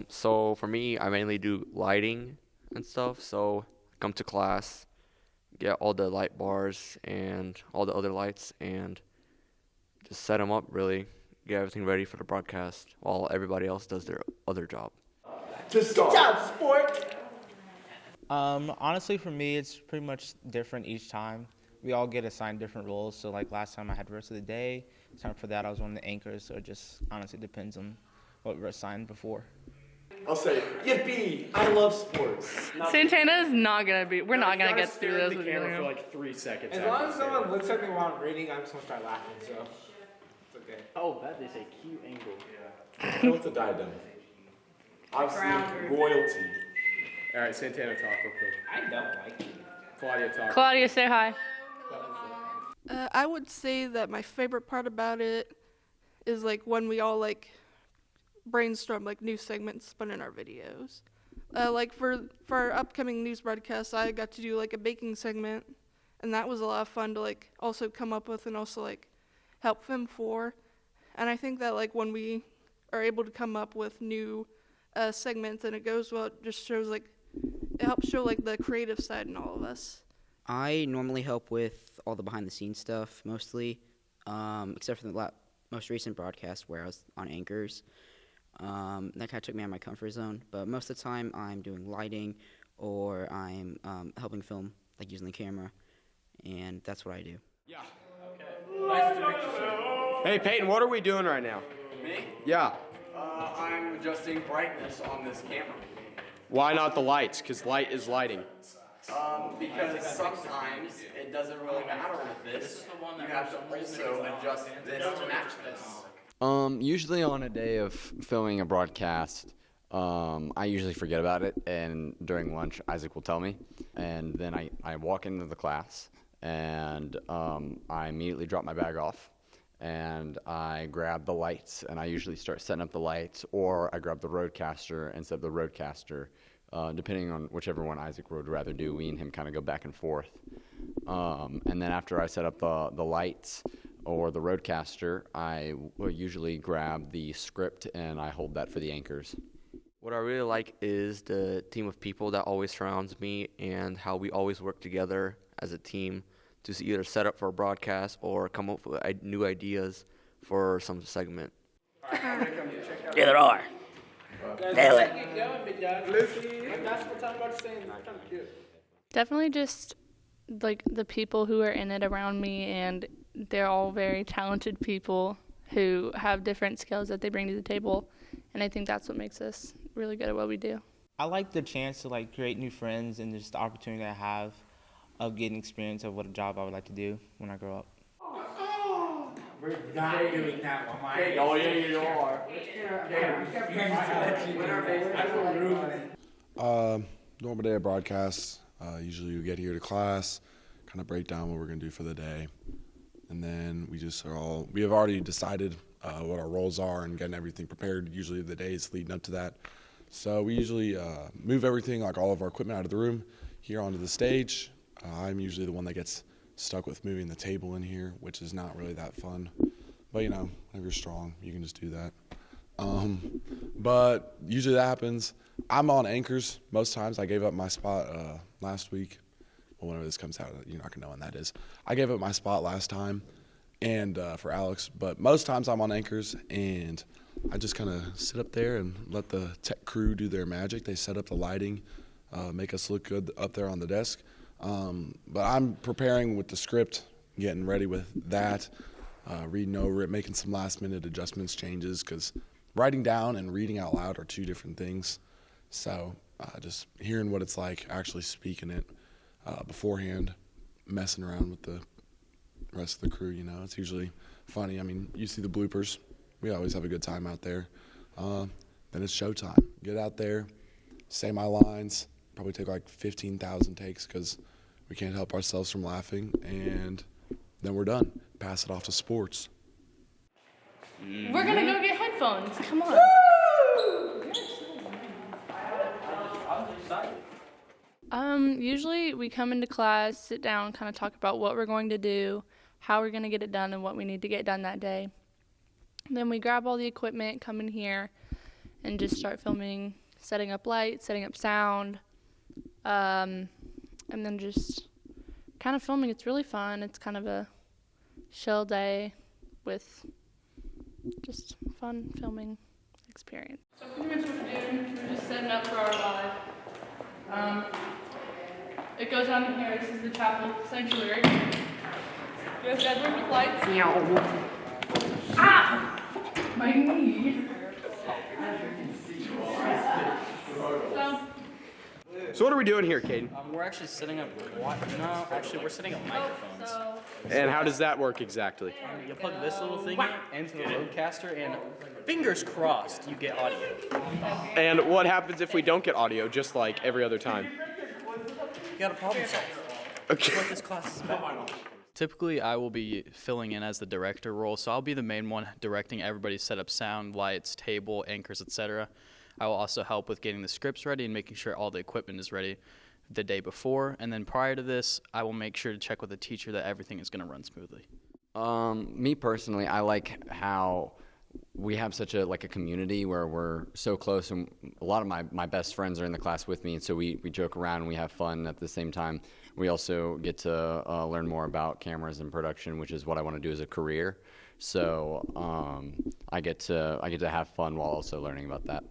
So for me, I mainly do lighting and stuff. So come to class, get all the light bars and all the other lights, and just set them up. Really, get everything ready for the broadcast while everybody else does their other job. To start. Good job, sport! Honestly, for me, it's pretty much different each time. We all get assigned different roles. So, like last time, I had the rest of the day. Time for that, I was one of the anchors. So it just honestly depends on what we were assigned before. I'll say, yippee! I love sports. Santana is not gonna be. We're not gonna get through this with camera you. for like 3 seconds. As long as someone looks at me while I'm reading, I'm just gonna start laughing. So it's okay. Oh, that is a cute angle. I know it's a diadem. Obviously, royalty. All right, Santana, talk real quick. I don't like it. Claudia, talk. Claudia, say hi. I would say that my favorite part about it is like when we all like brainstorm like new segments spun in our videos. Like for our upcoming news broadcast, I got to do like a baking segment, and that was a lot of fun to like also come up with and also like help film for. And I think that like when we are able to come up with new segments and it goes well, it just shows like it helps show like the creative side in all of us. I normally help with all the behind-the-scenes stuff, mostly, except for the most recent broadcast where I was on anchors. That kind of took me out of my comfort zone, but most of the time I'm doing lighting or I'm helping film, like using the camera, and that's what I do. Yeah. Okay. Nice to meet you, sir. Hey, Peyton, what are we doing right now? Me? Yeah. I'm adjusting brightness on this camera. Why not the lights? Because light is lighting. Because sometimes it doesn't really matter with this. You have to also adjust this to match this. Usually on a day of filming a broadcast, I usually forget about it, and during lunch, Isaac will tell me, and then I walk into the class, and I immediately drop my bag off, and I grab the lights, and I usually start setting up the lights, or I grab the roadcaster and set up the roadcaster, depending on whichever one Isaac would rather do. We and him kind of go back and forth. And then after I set up the lights or the roadcaster, I will usually grab the script and I hold that for the anchors. What I really like is the team of people that always surrounds me and how we always work together as a team to either set up for a broadcast or come up with new ideas for some segment. Yeah, there are. Nail it. Definitely just like the people who are in it around me, and they're all very talented people who have different skills that they bring to the table, and I think that's what makes us really good at what we do. I like the chance to like create new friends and just the opportunity I have of getting experience of what a job I would like to do when I grow up. We're not doing that one, Mike. Oh, yeah, you are. Normal day of broadcasts. Usually we get here to class, kind of break down what we're going to do for the day. And then we have already decided what our roles are and getting everything prepared, usually the days leading up to that. So we usually move everything, like all of our equipment out of the room here onto the stage. I'm usually the one that gets stuck with moving the table in here, which is not really that fun. But, whenever you're strong, you can just do that. But usually that happens. I'm on anchors most times. I gave up my spot last week. Well, whenever this comes out, you're not going to know when that is. I gave up my spot last time and for Alex. But most times I'm on anchors, and I just kind of sit up there and let the tech crew do their magic. They set up the lighting, make us look good up there on the desk. But I'm preparing with the script, getting ready with that, reading over it, making some last-minute adjustments, changes, because writing down and reading out loud are two different things. So just hearing what it's like, actually speaking it beforehand, messing around with the rest of the crew, it's usually funny. I mean, you see the bloopers. We always have a good time out there. Then it's showtime. Get out there, say my lines, probably take like 15,000 takes because we can't help ourselves from laughing, and then we're done. Pass it off to sports. We're gonna go get headphones. Come on. Usually we come into class, sit down, kind of talk about what we're going to do, how we're going to get it done, and what we need to get done that day. Then we grab all the equipment, come in here, and just start filming, setting up lights, setting up sound, and then just kind of filming. It's really fun. It's kind of a chill day with just fun filming experience. So pretty much what we're doing, we're just setting up for our live. It goes on in here. This is the chapel sanctuary. You guys got work with lights? Ah! My knee. So what are we doing here, Caden? We're actually setting up. No, actually, we're setting up microphones. And how does that work exactly? You plug this little thing into the roadcaster, and fingers crossed, you get audio. And what happens if we don't get audio, just like every other time? You got a problem solve. Okay. That's what this class is about. Typically, I will be filling in as the director role, so I'll be the main one directing everybody set up sound, lights, table, anchors, etc. I will also help with getting the scripts ready and making sure all the equipment is ready the day before. And then prior to this, I will make sure to check with the teacher that everything is going to run smoothly. Me personally, I like how we have such a community where we're so close, and a lot of my best friends are in the class with me, and so we joke around and we have fun. At the same time, we also get to learn more about cameras and production, which is what I want to do as a career. So I get to have fun while also learning about that.